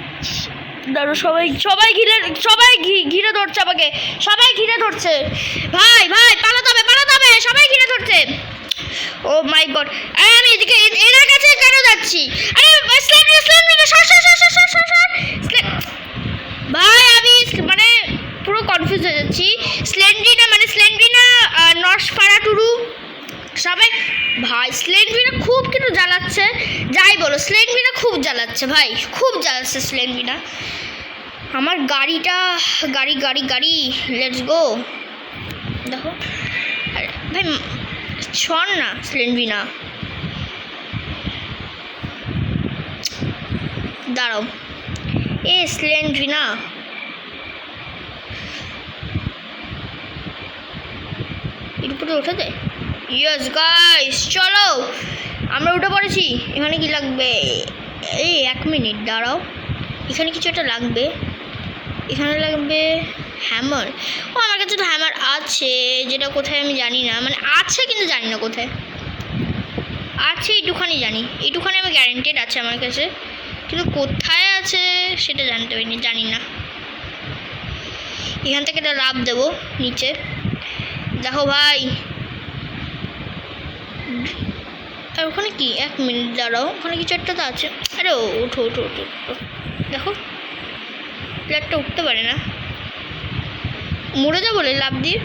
Speaker 1: দাঁড়াও, সবাই ঘিরে ধরছে আমাকে, সবাই ঘিরে ধরছে। ভাই পালাতে হবে, সবাই ঘিরে ধরছে। ও মাই গড, আমি এদিকে এনার কাছে কেন যাচ্ছি? আরে ভাই আমি মানে পুরো কনফিউজ হয়ে যাচ্ছি। স্লেন্ড্রিনা নর্স ফাড়া টুরু সবাই। ভাই স্লেন্ড্রিনা খুব কিন্তু জ্বালাচ্ছে, যাই বলো স্লেন্ড্রিনা খুব জ্বালাচ্ছে ভাই, খুব জ্বালাচ্ছে স্লেন্ড্রিনা। আমার গাড়ি লেটস গো। দেখো ভাই, শোন না স্লেন্ড্রিনা, দাঁড়াও। স্লেন্ড্রিনা এর উপরে ওঠা যায়? ইয়েস গাইস, চলো আমরা উঠে পড়েছি। এখানে কি লাগবে? 1 মিনিট দাঁড়াও, এখানে কিছু একটা লাগবে। এখানে লাগবে, হ্যামার, ও আমার কাছে তো হ্যামার আছে, যেটা কোথায় আমি জানি না, মানে আছে কিন্তু জানি না কোথায় আছে। এইটুখানি জানি, এইটুখানি আমি গ্যারেন্টেড আছে আমার কাছে, কিন্তু কোথায় আছে সেটা জানি না। এখান থেকে একটা লাভ দেবো নিচে। দেখো ভাই, আর ওখানে কি, 1 মিনিট দাঁড়াও, ওখানে কিছু একটা তো আছে। আরে ওঠো ওঠো ওঠো ওঠো, দেখো প্লেটটা উঠতে পারে না, মরে যাবো বলে লাভ দিয়ে।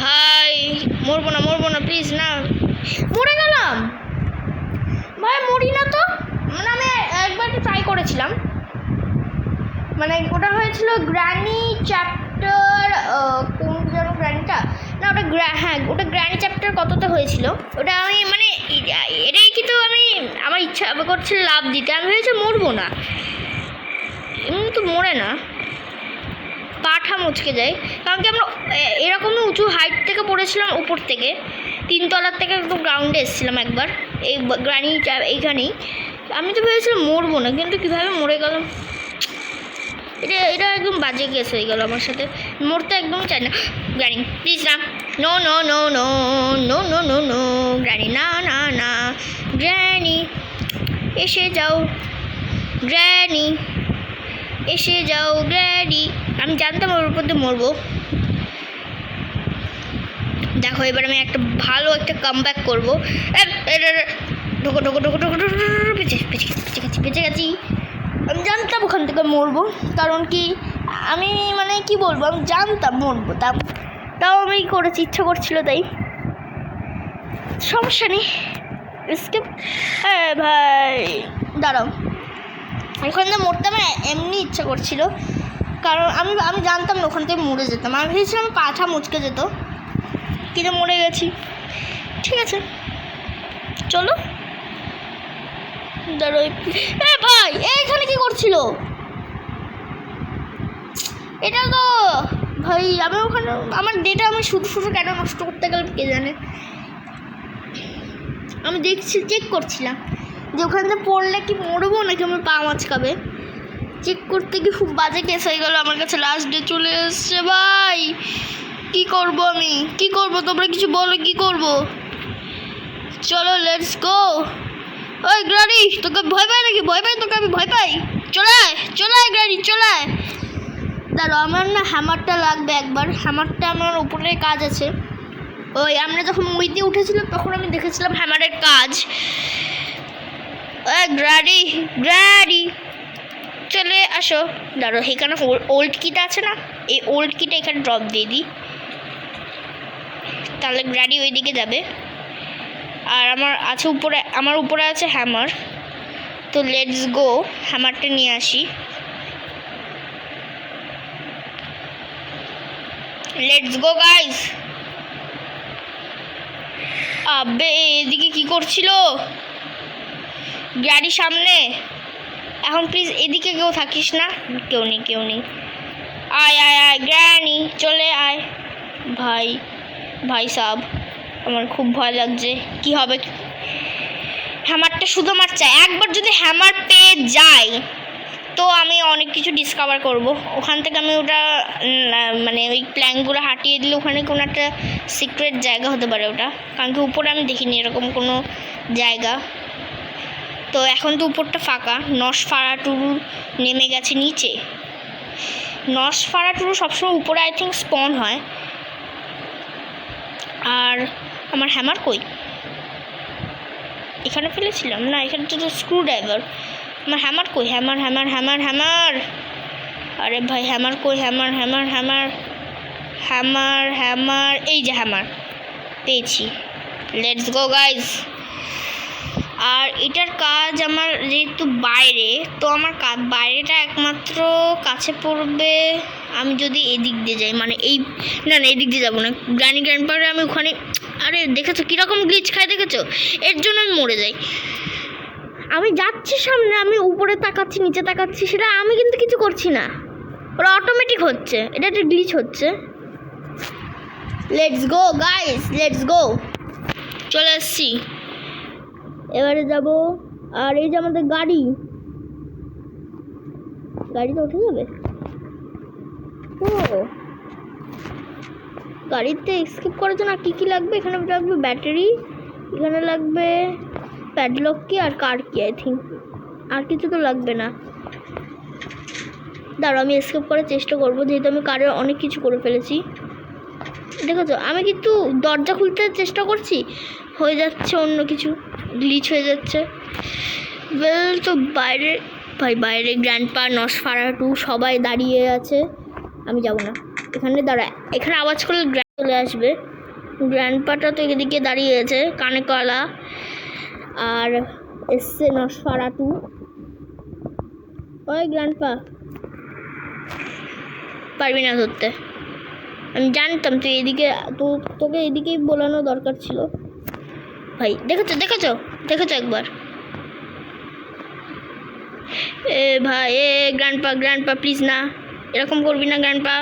Speaker 1: ভাই মরবো না প্লিজ না, মরে গেলাম ভাই, মরি না তো। মানে আমি একবার ট্রাই করেছিলাম, মানে ওটা হয়েছিল গ্র্যানি চ্যাপ্টার, কোন যেন গ্র্যানিটা, না ওটা হ্যাঁ ওটা গ্র্যানি চ্যাপ্টার কতটা হয়েছিল ওটা। আমি মানে এটাই কিন্তু আমি আমার ইচ্ছা করছিল লাভ দিতে, আমি ভেবেছি মরবো না, এমনি তো মরে না, পাঠা মুচকে যায়। কারণ কি আমরা এরকমই উঁচু হাইট থেকে পড়েছিলাম, উপর থেকে 3 তলার থেকে একদম গ্রাউন্ডে এসেছিলাম একবার এই গ্রানি এইখানেই। আমি তো ভেবেছিলাম মরবো না, কিন্তু কীভাবে মরে গেলাম, এটা একদম বাজে কেস হয়ে গেল আমার সাথে। মরতে একদমই চাই না। গ্রানি প্লিজ না, no no no no no no no no granny, না না না গ্রানি এসে যাও, গ্রানি এসে যাও গ্র্যানি। আমি জানতাম ওর উপর দিয়ে মরবো। দেখো এবার আমি একটা ভালো একটা কামব্যাক করবো। ঢোকো ঢোকো ঢোকো ঢোকো ঢোকো, বেঁচে গেছি। আমি জানতাম ওখান থেকে মরবো, কারণ কি আমি মানে কি বলবো, আমি জানতাম মরবো, তাও আমি করেছি, ইচ্ছা করছিল তাই। সমস্যা নেই, স্কিপ। হ্যাঁ ভাই দাঁড়াও, ওখান থেকে মরতে আমার এমনি ইচ্ছা করছিল, কারণ আমি জানতাম না ওখান থেকে মরে যেতাম। আমি ভেবেছিলাম পাঠা মুচকে যেত, কিন্তু মরে গেছি। ঠিক আছে চলো, দাঁড়ো ভাই, এইখানে কি করছিল এটা তো ভাই, আমি ওখানে আমার ডেটা আমি শুধু কেন নষ্ট করতে গেলাম কে জানে। আমি দেখছি, চেক করছিলাম যে ওখানে পড়লে কি মরবো নাকি আমার পা মাচকাবে, চেক করতে গিয়ে খুব বাজে কেস হয়ে গেল। আমার কাছে লাস্ট ডে চলে এসছে ভাই, কি করব আমি, কি করব তোমরা কিছু বলো, কি করব। চলো লেটস গো। ওই গ্রানি তোকে ভয় পাই নাকি, ভয় পাই তোকে, আমি ভয় পাই, চলে আয় গ্রানি চলে আয়। দাঁড়ো আমার না হ্যামারটা লাগবে একবার, হ্যামারটা আমার উপরে কাজ আছে। ওই আমরা যখন মুইতে উঠেছিলাম তখন আমি দেখেছিলাম হ্যামারের কাজ। গ্রানি চলে আসো। দাঁড়ো এখানে ওল্ড কিটা আছে না, এই ওল্ড কিটা এখানে ড্রপ দিয়ে দিই, তাহলে গ্রানি ওই দিকে যাবে। আর আমার উপরে আছে হ্যামার, তো লেটস গো হ্যামারটা নিয়ে আসি। Let's go guys. আবে এদিকে কি করছিল গাড়ির সামনে, এখন প্লিজ এদিকে কেউ থাকিস না, কেউ নেই। আয় আয় আয় গ্র্যানি চলে আয়। ভাই সাব আমার খুব ভয় লাগছে, কি হবে। হ্যামারটা শুধু আমার চাই, একবার যদি হ্যামার পেয়ে যাই তো আমি অনেক কিছু ডিসকভার করব। ওখান থেকে আমি ওটা মানে ওই প্ল্যানগুলো হাঁটিয়ে দিলে ওখানে কোনো একটা সিক্রেট জায়গা হতে পারে ওটা, কারণ কি উপরে আমি দেখিনি এরকম কোনো জায়গা। তো এখন তো উপরটা ফাঁকা, নসফারাটুরু নেমে গেছে নিচে। নসফারাটুরু সবসময় উপরে আই থিঙ্ক স্পন হয়। আর আমার হ্যামার কই, এখানে ফেলেছিলাম না, এখানে তো স্ক্রু ড্রাইভার। আমার হ্যামার কই, হ্যামার। আরে ভাই হ্যামার কই, হ্যামার এই যে হ্যামার পেয়েছি। Let's go guys. আর এটার কাজ আমার যেহেতু বাইরে, তো আমার বাইরেটা একমাত্র কাছে পড়বে আমি যদি এদিক দিয়ে যাই, মানে এই না এদিক দিয়ে যাবো না, গ্র্যানি গ্র্যান্ডপারে আমি ওখানে। আরে দেখেছো কীরকম গ্লিচ খায়, দেখেছো, এর জন্য আমি মরে যাই। আমি যাচ্ছি সামনে, আমি উপরে তাকাচ্ছি নিচে তাকাচ্ছি, সেটা আমি কিন্তু কিছু করছি না, ওরা অটোমেটিক হচ্ছে, এটা একটা গ্লিচ হচ্ছে। Let's go guys, let's go. চলে এসছি, এবারে যাব। আর এই যে আমাদের গাড়িতে উঠে যাবে। ও গাড়িতে স্কিপ করার জন্য কী কী লাগবে? এখানে লাগবে ব্যাটারি, এখানে লাগবে প্যাডলক কি আর কার কি, আই থিঙ্ক আর কিছু তো লাগবে না। দাঁড়াও আমি স্কিপ করার চেষ্টা করবো, যেহেতু আমি কারে অনেক কিছু করে ফেলেছি। দেখেছো আমি কিন্তু দরজা খুলতে চেষ্টা করছি, হয়ে যাচ্ছে অন্য কিছু, গ্লিচ হয়ে যাচ্ছে। ওয়েল তো বাইরে বাইরে গ্র্যান্ডপা, নসফারাটু সবাই দাঁড়িয়ে আছে। আমি যাব না এখানে, দাঁড়া এখানে আওয়াজ করলে চলে আসবে। গ্র্যান্ডপাটা তো এদিকে দাঁড়িয়ে আছে কানে কলা, আর এসছে নসফারাটু। ওই গ্র্যান্ডপা পারবি না ধরতে, আমি জানতাম তুই এদিকে, তোকে এদিকেই বোলানো দরকার ছিল ভাই। দেখেছো একবার। এ ভাই গ্র্যান্ডপা প্লিজ না, এরকম করবি না গ্র্যান্ডপা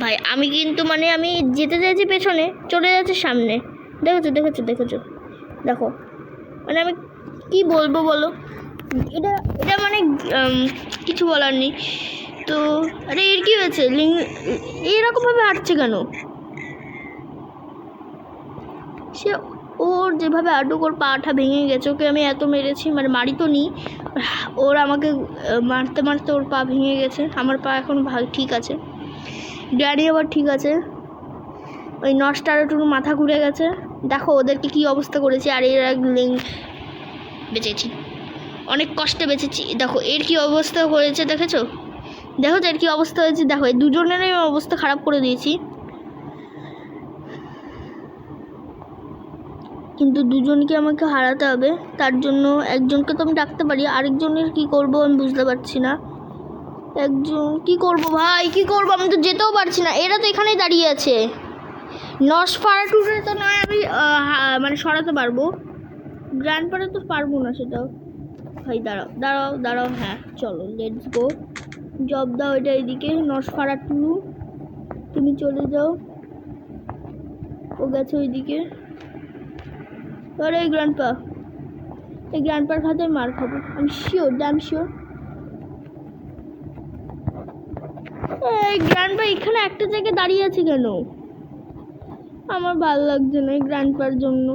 Speaker 1: ভাই। আমি কিন্তু আমি যেতে চাইছি পেছনে, চলে যাচ্ছে সামনে। দেখেছো দেখো আমি কি বলবো বলো, এটা কিছু বলার নেই তো। আরে এর কি হয়েছে, এরকমভাবে হাঁটছে কেন সে? ওর যেভাবে ওর পাটা ভেঙে গেছে, ওকে আমি এত মেরেছি, মারি তো নি, ওর আমাকে মারতে ওর পা ভেঙে গেছে। আমার পা এখন ঠিক আছে, ড্যাডি আবার ঠিক আছে। ওই নষ্টারটুকু মাথা ঘুরে গেছে। দেখো ওদেরকে কি অবস্থা করেছে, আর এর বেঁচেছি, অনেক কষ্টে বেঁচেছি। দেখো এর কি অবস্থা হয়েছে, দেখেছো তো এর কি অবস্থা হয়েছে। দেখো এই দুজনেরই অবস্থা খারাপ করে দিয়েছি, কিন্তু দুজনকে আমাকে হারাতে হবে। তার জন্য একজনকে তো আমি ডাকতে পারি, আরেকজনের কি করব আমি বুঝতে পারছি না। একজন কি করব ভাই, কি করব, আমি তো যেতেও পারছি না। এরা তো এখানেই দাঁড়িয়ে আছে। নসফারাটুরে তো নয় আমি সরাতে পারবো, গ্র্যান্ডপারে তো পারবো না সেটাও। ভাই দাঁড়াও হ্যাঁ চলো লেটস গো। জব দাও এটা এদিকে। নসফারাটু তুমি চলে যাও, ও গেছে ওইদিকে। আরে এই গ্র্যান্ডপার খাতে মার খাবো আমি, শিওর, ড্যাম শিওর। এই গ্র্যান্ডপা এখানে একটা জায়গায় দাঁড়িয়ে আছে কেন? আমার ভালো লাগছে না এই গ্র্যান্ডপার জন্য।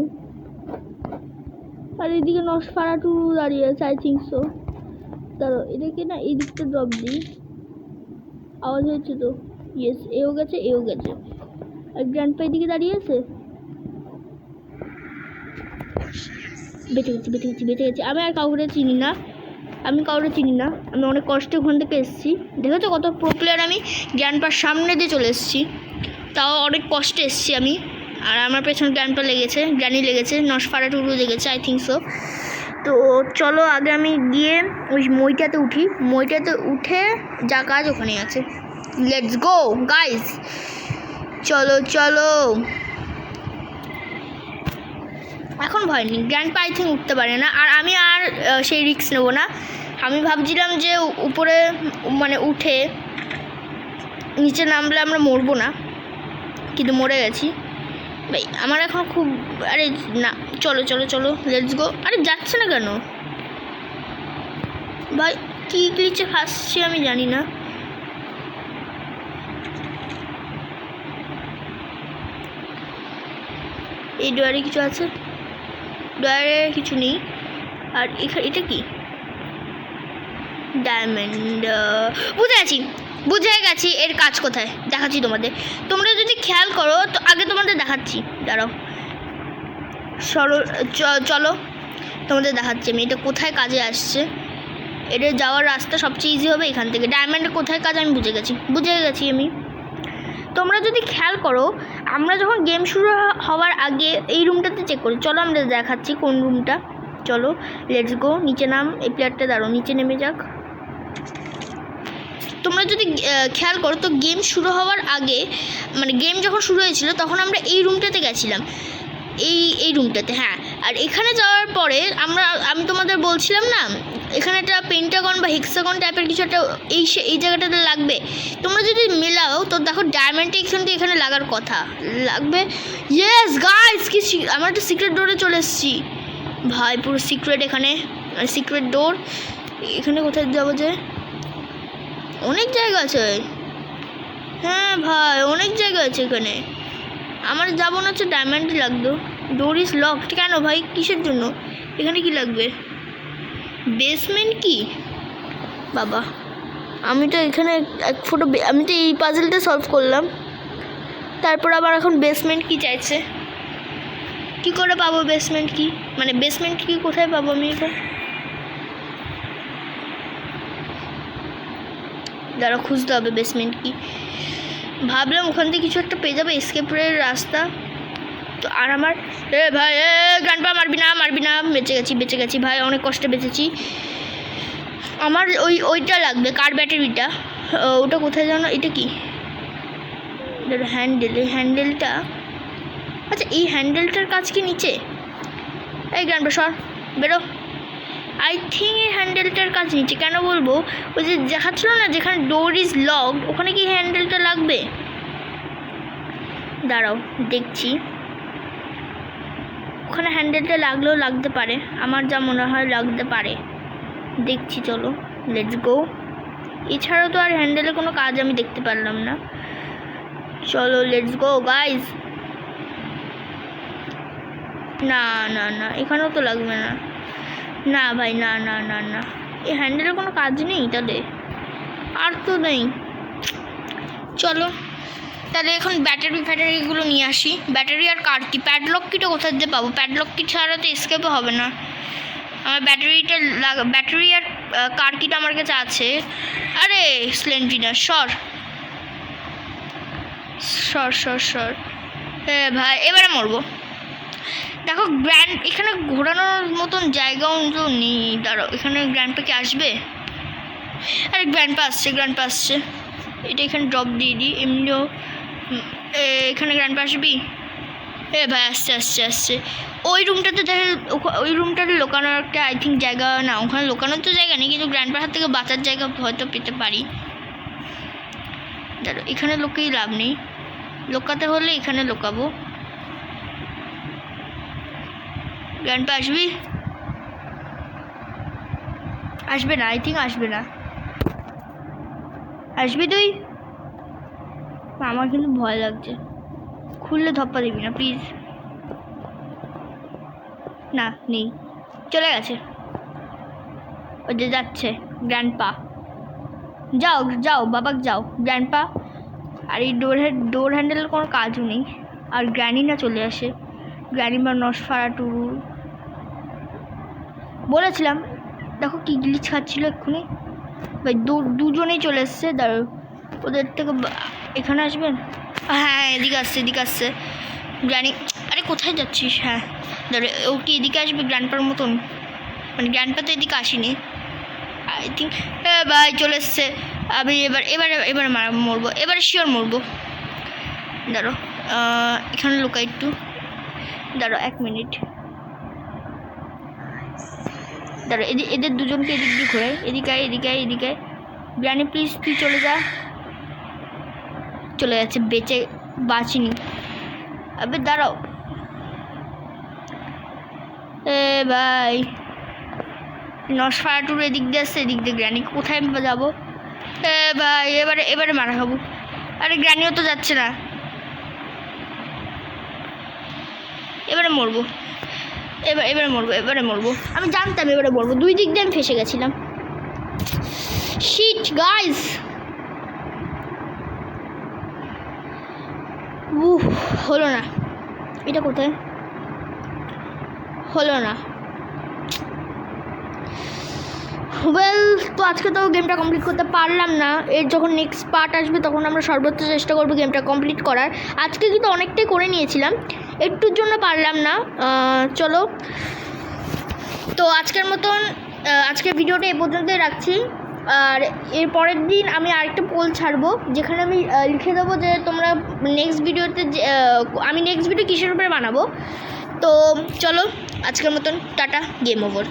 Speaker 1: আর এদিকে নসফারাটু দাঁড়িয়ে আছে, আই থিঙ্ক সো। দাঁড়ো এটাকে না এই দিকটা ড্রপ দিই, আওয়াজ হচ্ছে তো। ইয়েস, এও গেছে। আর গ্র্যান্ডপা এদিকে দাঁড়িয়ে আছে। বেঁচে গেছি। আমি আর কাউকে চিনি না, আমি অনেক কষ্টে ওখান থেকে এসেছি। দেখেছো কত প্রো প্লেয়ার আমি, গ্র্যান্ডপার সামনে দিয়ে চলে এসেছি, তাও অনেক কষ্টে এসেছি আমি। আর আমার পেছনে গ্র্যানি লেগেছে, নসফারাটুরু লেগেছে, আই থিঙ্ক সো। তো চলো আগে আমি গিয়ে ওই মইটাতে উঠে যা কাজ ওখানেই আছে। লেটস গো গাইস, চলো। এখন ভয় নেই, গ্র্যান্ডপা আই থিঙ্ক উঠতে পারে না, আর আমি আর সেই রিস্ক নেবো না। আমি ভাবছিলাম যে উপরে উঠে নিচে নামলে আমরা মরবো না, কিন্তু মরে গেছি ভাই। আমার এখন খুব, আরে না চলো লেটস গো। আরে যাচ্ছে না কেন ভাই, কি গ্লিচে ফাঁসছে আমি জানি না। এই ডয়ারে কিছু আছে? ডয়ারে কিছু নেই। আর এটা কি? ডায়মন্ড। বুঝে গেছি এর কাজ কোথায়, দেখাচ্ছি তোমাদের। তোমরা যদি খেয়াল করো তো আগে তোমাদের দেখাচ্ছি, দাঁড়াও চলো তোমাদের দেখাচ্ছি আমি এটা কোথায় কাজে আসছে। এটা যাওয়ার রাস্তা সবচেয়ে ইজি হবে এখান থেকে। ডায়মন্ডের কোথায় কাজ আমি বুঝে গেছি আমি। তোমরা যদি খেয়াল করো, আমরা যখন গেম শুরু হওয়ার আগে এই রুমটাতে চেক করি। চলো আমরা দেখাচ্ছি কোন রুমটা। চলো লেটস গো। নিচে নাম, এই প্লেয়ারটা দাঁড়ো নিচে নেমে যাক। তোমরা যদি খেয়াল করো তো গেম শুরু হওয়ার আগে, গেম যখন শুরু হয়েছিল তখন আমরা এই রুমটাতে গেছিলাম, এই রুমটাতে। হ্যাঁ, আর এখানে যাওয়ার পরে আমি তোমাদের বলছিলাম না, এখানে একটা পেন্টাগন বা হেক্সাগন টাইপের কিছু একটা এই জায়গাটাতে লাগবে। তোমরা যদি মেলাও তো দেখো ডায়মন্ডটা এখানে লাগার কথা লাগবে। ইয়েস গাইস, আমরা একটা সিক্রেট ডোরে চলে এসেছি ভাই, পুরো সিক্রেট। এখানে সিক্রেট ডোর, এখানে কোথায় যাবো যে? অনেক জায়গা আছে হ্যাঁ ভাই, অনেক জায়গা আছে এখানে। আমার যাবো না, হচ্ছে ডায়মন্ডই লাগতো। ডোর ইজ লকড কেন ভাই? কিসের জন্য? এখানে কি লাগবে? বেসমেন্ট কি বাবা? আমি তো এখানে এক ফটো, আমি তো এই পাজলটা সলভ করলাম, তারপর আবার এখন বেসমেন্ট কি চাইছে। কি করে পাবো বেসমেন্ট কি? মানে বেসমেন্ট কি কোথায় পাবো আমি এখন? দাঁড়া, খুঁজতে হবে বেসমেন্ট কি। ভাবলাম ওখান থেকে কিছু একটা পেয়ে যাবে, এসকেপের রাস্তা। তো আর আমার ভাই গ্র্যান্ডপা মারবি না, বেঁচে গেছি ভাই, অনেক কষ্টে বেঁচেছি। আমার ওইটা লাগবে, কার ব্যাটারিটা। ওটা কোথায় জানো? এটা কি হ্যান্ডেলটা? আচ্ছা, এই হ্যান্ডেলটার কাজ কি নিচে? এই গ্র্যান্ডপা সর, বেরো। আই থিঙ্ক এই হ্যান্ডেলটার কাজ নিচে। কেন বলবো? ওই যে দেখাচ্ছিল না যেখানে ডোর ইজ লকড, ওখানে কি হ্যান্ডেলটা লাগবে? দাঁড়াও দেখছি, ওখানে হ্যান্ডেলটা লাগলেও লাগতে পারে, আমার যা মনে হয় লাগতে পারে। দেখছি, চলো লেটস গো। এছাড়াও তো আর হ্যান্ডেলে কোনো কাজ আমি দেখতে পারলাম না। চলো লেটস গো গাইজ। না না না, এখানেও তো লাগবে না। না ভাই, না না না না, এই হ্যান্ডেলের কোনো কাজ নেই তাহলে, আর তো নেই। চলো তাহলে এখন ব্যাটারিগুলো নিয়ে আসি। ব্যাটারি আর কার কি, প্যাডলক কিটা কোথায় দিয়ে পাবো? প্যাডলক কি ছাড়া তো এসকেপও হবে না। আমার ব্যাটারি আর কার কিটা আমার কাছে আছে। আরে স্লেন্টিনা সর সর সর সর। ভাই এবারে মরবো। দেখো এখানে ঘোরানোর মতন জায়গাও তো নেই। দাঁড়াও, এখানে গ্র্যান্ডপা কি আসবে? আরে গ্র্যান্ডপা আসছে। এটা এখানে ড্রপ দিয়ে দিই। এমনিও এখানে গ্র্যান্ডপা আসবি? ভাই আসছে। ওই রুমটাতে লোকানোর একটা আই থিঙ্ক জায়গা, না ওখানে লোকানোর তো জায়গা নেই, কিন্তু গ্র্যান্ডপার হাত থেকে বাঁচার জায়গা হয়তো পেতে পারি। দাঁড়ো, এখানে লোকেই লাভ নেই, লোকাতে হলে এখানে লোকাবো। গ্র্যান্ডপা আসবে না, আই থিঙ্ক আসবে না। আসবি তুই? আমার কিন্তু ভয় লাগছে, খুললে ধপ্পা দিবি না প্লিজ। না নেই, চলে গেছে। ওই যে যাচ্ছে গ্র্যান্ডপা। যাও বাবা যাও গ্র্যান্ডপা। আর এই ডোর হ্যান্ডেলের কোনো কাজও নেই। আর গ্র্যানি না চলে আসে, গ্র্যানি বা নসফারাটু। বলেছিলাম, দেখো কি গ্লিচ খাচ্ছিল এক্ষুনি ভাই। দুজনেই চলে এসছে। দাঁড়ো, ওদের থেকে এখানে আসবেন। হ্যাঁ এদিকে আসছে গ্র্যানি। আরে কোথায় যাচ্ছিস? হ্যাঁ দাঁড়ো, ও কি এদিকে আসবে গ্র্যান্ডপার মতন? মানে গ্র্যান্ডপা তো এদিকে আসেনি আই থিঙ্ক। ভাই চলে এসছে। আমি এবারে মরবো, এবারে শিওর মরবো। দাঁড়ো, এখানে লুকাই একটু। দাঁড়ো 1 মিনিট। দাঁড়ো, এদের দুজনকে এদিক দিয়ে ঘোরাই। এদিকে গ্র্যানি প্লিজ তুই চলে যা। চলে যাচ্ছে, বাঁচিনি। আবে দাঁড়াও ভাই। নসফারাটুর এদিক দিয়ে আসছে, এদিক দিয়ে গ্র্যানি। কোথায় যাবো? ভাই এবারে মারা খাবো। আরে গ্র্যানিও তো যাচ্ছে না। এবারে মরবো। আমি জানতাম এবারে মরবো। 2 দিক দিয়ে আমি ফেসে গেছিলাম। শিট গাইস, হলো না। এটা কোথায়? হলো না। ওয়েল, তো আজকে তো গেমটা কমপ্লিট করতে পারলাম না। এর যখন নেক্সট পার্ট আসবে তখন আমরা সর্বোচ্চ চেষ্টা করবো গেমটা কমপ্লিট করার। আজকে কিন্তু অনেকটাই করে নিয়েছিলাম, একটুর জন্য পারলাম না। চলো, তো আজকের মতন আজকের ভিডিওটা এ পর্যন্তই রাখছি। আর এর পরের দিন আমি আরেকটা পোল ছাড়বো, যেখানে আমি লিখে দেবো যে তোমরা নেক্সট ভিডিওতে আমি নেক্সট ভিডিও কিসের উপরে বানাবো। তো চলো, আজকের মতন টাটা, গেম ওভার।